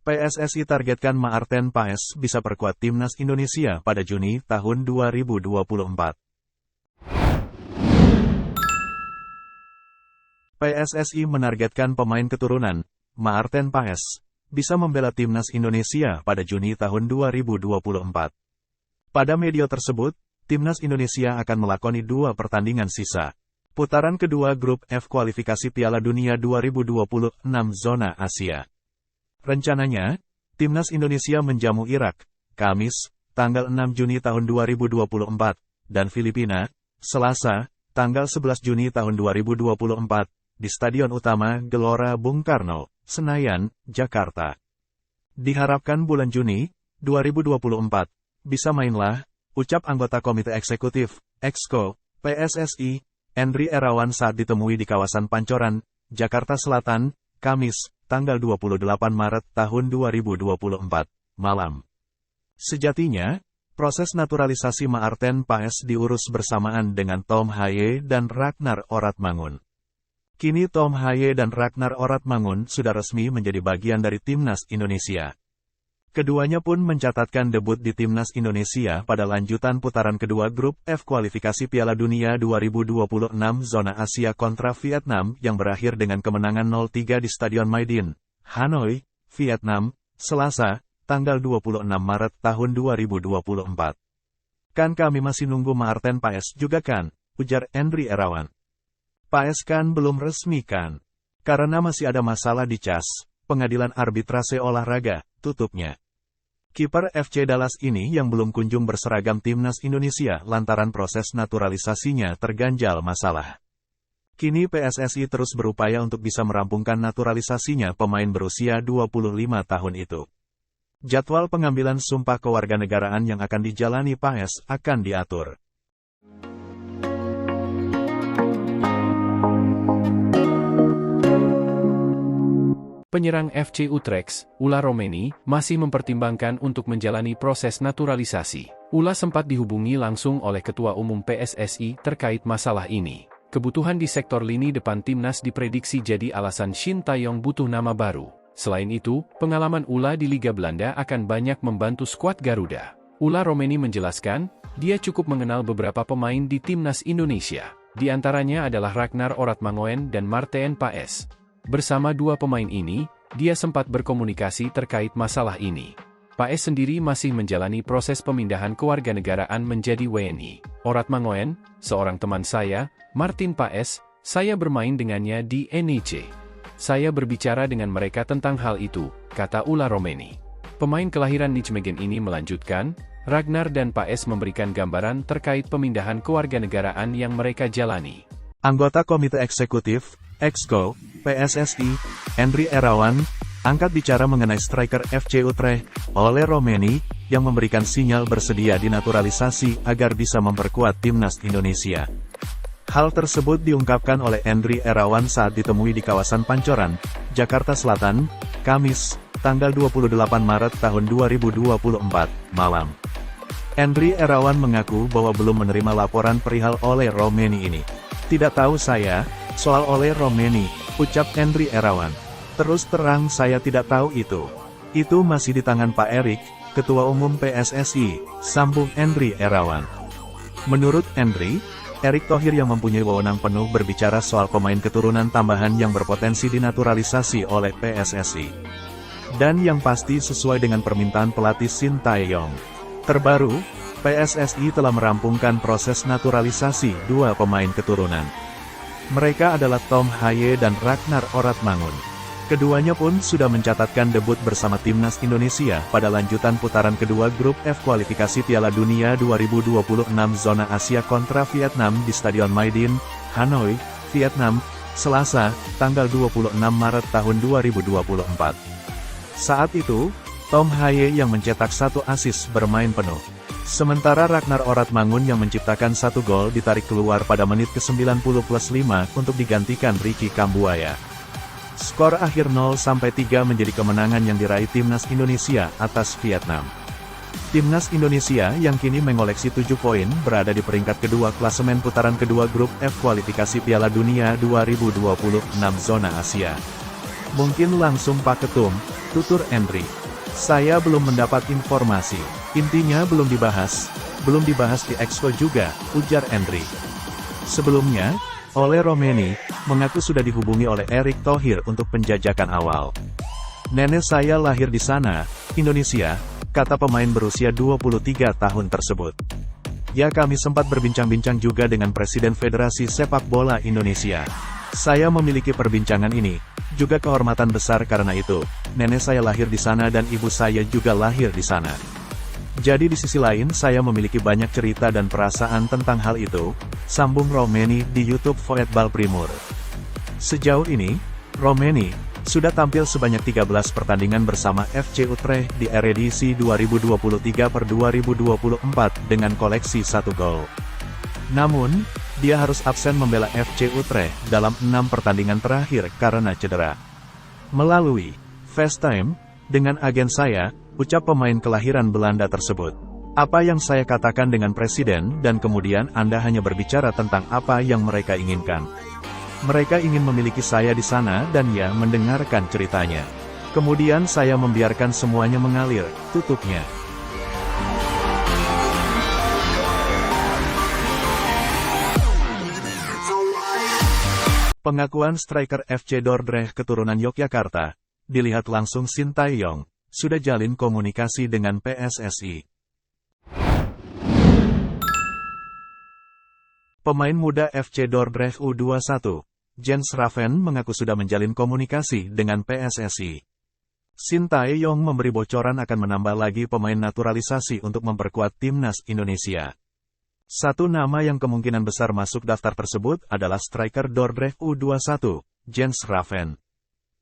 PSSI targetkan Maarten Paes bisa perkuat timnas Indonesia pada Juni tahun 2024. PSSI menargetkan pemain keturunan, Maarten Paes, bisa membela timnas Indonesia pada Juni tahun 2024. Pada media tersebut, timnas Indonesia akan melakoni 2 pertandingan sisa. Putaran kedua grup F kualifikasi Piala Dunia 2026 zona Asia. Rencananya, timnas Indonesia menjamu Irak, Kamis, tanggal 6 Juni tahun 2024, dan Filipina, Selasa, tanggal 11 Juni tahun 2024, di Stadion Utama Gelora Bung Karno, Senayan, Jakarta. Diharapkan bulan Juni 2024 bisa mainlah, ucap anggota Komite Eksekutif, Exco, PSSI, Endri Erawan saat ditemui di kawasan Pancoran, Jakarta Selatan, Kamis, tanggal 28 Maret tahun 2024, malam. Sejatinya, proses naturalisasi Maarten Paes diurus bersamaan dengan Tom Haye dan Ragnar Oratmangun. Kini Tom Haye dan Ragnar Oratmangun sudah resmi menjadi bagian dari timnas Indonesia. Keduanya pun mencatatkan debut di timnas Indonesia pada lanjutan putaran kedua grup F kualifikasi Piala Dunia 2026 zona Asia kontra Vietnam yang berakhir dengan kemenangan 0-3 di Stadion Maidin, Hanoi, Vietnam, Selasa, tanggal 26 Maret tahun 2024. Kan kami masih nunggu Maarten Paes juga kan, ujar Endri Erawan. Paes kan belum resmi kan? Karena masih ada masalah di CAS, Pengadilan Arbitrase Olahraga, tutupnya. Kiper FC Dallas ini yang belum kunjung berseragam timnas Indonesia lantaran proses naturalisasinya terganjal masalah. Kini PSSI terus berupaya untuk bisa merampungkan naturalisasinya pemain berusia 25 tahun itu. Jadwal pengambilan sumpah kewarganegaraan yang akan dijalani Paes akan diatur. Penyerang FC Utrecht, Ula Romeni, masih mempertimbangkan untuk menjalani proses naturalisasi. Ula sempat dihubungi langsung oleh Ketua Umum PSSI terkait masalah ini. Kebutuhan di sektor lini depan timnas diprediksi jadi alasan Shin Taeyong butuh nama baru. Selain itu, pengalaman Ula di Liga Belanda akan banyak membantu skuad Garuda. Ula Romeni menjelaskan, dia cukup mengenal beberapa pemain di timnas Indonesia. Di antaranya adalah Ragnar Oratmangun dan Maarten Paes. Bersama 2 pemain ini, dia sempat berkomunikasi terkait masalah ini. Paes sendiri masih menjalani proses pemindahan kewarganegaraan menjadi WNI. Oratmangun, seorang teman saya, Martin Paes, saya bermain dengannya di NEC. Saya berbicara dengan mereka tentang hal itu, kata Ula Romeni. Pemain kelahiran Nijmegen ini melanjutkan, Ragnar dan Paes memberikan gambaran terkait pemindahan kewarganegaraan yang mereka jalani. Anggota Komite Eksekutif, Exco, PSSI, Endri Erawan, angkat bicara mengenai striker FC Utrecht, Ula Romeni, yang memberikan sinyal bersedia dinaturalisasi agar bisa memperkuat timnas Indonesia. Hal tersebut diungkapkan oleh Endri Erawan saat ditemui di kawasan Pancoran, Jakarta Selatan, Kamis, tanggal 28 Maret tahun 2024, malam. Endri Erawan mengaku bahwa belum menerima laporan perihal Ula Romeni ini. Tidak tahu saya, soal Ula Romeni, ucap Endri Erawan. Terus terang saya tidak tahu itu. Itu masih di tangan Pak Erik, Ketua Umum PSSI, sambung Endri Erawan. Menurut Endri, Erick Thohir yang mempunyai wewenang penuh berbicara soal pemain keturunan tambahan yang berpotensi dinaturalisasi oleh PSSI. Dan yang pasti sesuai dengan permintaan pelatih Shin Taeyong. Terbaru, PSSI telah merampungkan proses naturalisasi 2 pemain keturunan. Mereka adalah Tom Haye dan Ragnar Oratmangun. Keduanya pun sudah mencatatkan debut bersama timnas Indonesia pada lanjutan putaran kedua grup F kualifikasi Piala Dunia 2026 zona Asia kontra Vietnam di Stadion Maidin, Hanoi, Vietnam, Selasa, tanggal 26 Maret tahun 2024. Saat itu, Tom Haye yang mencetak 1 assist bermain penuh. Sementara Ragnar Oratmangun yang menciptakan 1 gol ditarik keluar pada menit ke-90+5 untuk digantikan Ricky Kambuaya. Skor akhir 0-3 menjadi kemenangan yang diraih timnas Indonesia atas Vietnam. Timnas Indonesia yang kini mengoleksi 7 poin berada di peringkat kedua klasemen putaran kedua grup F kualifikasi Piala Dunia 2026 zona Asia. Mungkin langsung Pak Ketum, tutur Endri. Saya belum mendapat informasi. Intinya belum dibahas di Exco juga, ujar Endri. Sebelumnya, Ole Romeni mengaku sudah dihubungi oleh Erick Thohir untuk penjajakan awal. Nenek saya lahir di sana, Indonesia, kata pemain berusia 23 tahun tersebut. Ya, kami sempat berbincang-bincang juga dengan Presiden Federasi Sepak Bola Indonesia. Saya memiliki perbincangan ini, juga kehormatan besar karena itu. Nenek saya lahir di sana dan ibu saya juga lahir di sana. Jadi di sisi lain saya memiliki banyak cerita dan perasaan tentang hal itu, sambung Romeni di YouTube Voetbal Primur. Sejauh ini, Romeni sudah tampil sebanyak 13 pertandingan bersama FC Utrecht di Eredivisie 2023/2024 dengan koleksi 1 gol. Namun, dia harus absen membela FC Utrecht dalam 6 pertandingan terakhir karena cedera. Melalui FaceTime dengan agen saya, ucap pemain kelahiran Belanda tersebut. Apa yang saya katakan dengan presiden dan kemudian Anda hanya berbicara tentang apa yang mereka inginkan. Mereka ingin memiliki saya di sana dan ya mendengarkan ceritanya. Kemudian saya membiarkan semuanya mengalir, tutupnya. Pengakuan striker FC Dordrecht keturunan Yogyakarta, dilihat langsung Sintayong, sudah jalin komunikasi dengan PSSI. Pemain muda FC Dordrecht U21, Jens Raven mengaku sudah menjalin komunikasi dengan PSSI. Sintayong memberi bocoran akan menambah lagi pemain naturalisasi untuk memperkuat timnas Indonesia. Satu nama yang kemungkinan besar masuk daftar tersebut adalah striker Dordrecht U21, Jens Raven.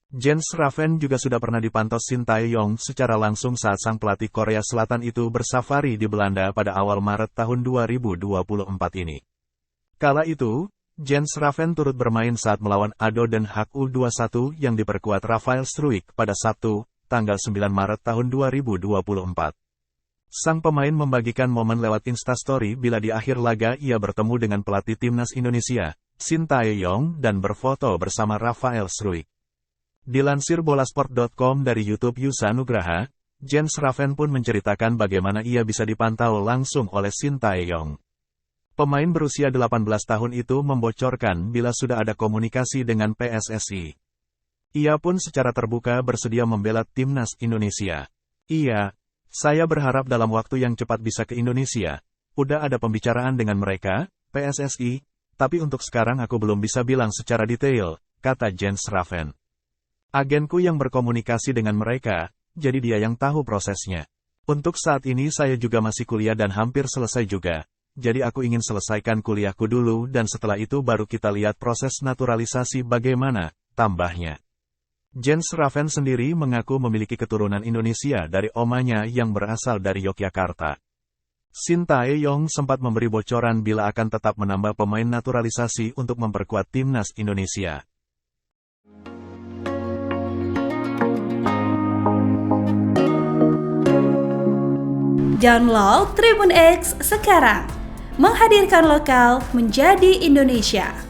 Jens Raven juga sudah pernah dipantau Sintayong secara langsung saat sang pelatih Korea Selatan itu bersafari di Belanda pada awal Maret tahun 2024 ini. Kala itu, Jens Raven turut bermain saat melawan ADO Den Haag U21 yang diperkuat Rafael Struijk pada Sabtu, tanggal 9 Maret tahun 2024. Sang pemain membagikan momen lewat Instastory bila di akhir laga ia bertemu dengan pelatih timnas Indonesia, Sintayong, dan berfoto bersama Rafael Struijk. Dilansir bolasport.com dari YouTube Yusa Nugraha, Jens Raven pun menceritakan bagaimana ia bisa dipantau langsung oleh Sintayong. Pemain berusia 18 tahun itu membocorkan bila sudah ada komunikasi dengan PSSI. Ia pun secara terbuka bersedia membela timnas Indonesia. Saya berharap dalam waktu yang cepat bisa ke Indonesia. Udah ada pembicaraan dengan mereka, PSSI, tapi untuk sekarang aku belum bisa bilang secara detail, kata Jens Raven. Agenku yang berkomunikasi dengan mereka, jadi dia yang tahu prosesnya. Untuk saat ini saya juga masih kuliah dan hampir selesai juga. Jadi aku ingin selesaikan kuliahku dulu dan setelah itu baru kita lihat proses naturalisasi bagaimana, tambahnya. Jens Raven sendiri mengaku memiliki keturunan Indonesia dari omanya yang berasal dari Yogyakarta. Sintayong sempat memberi bocoran bila akan tetap menambah pemain naturalisasi untuk memperkuat timnas Indonesia. Download Tribun X sekarang, menghadirkan lokal menjadi Indonesia.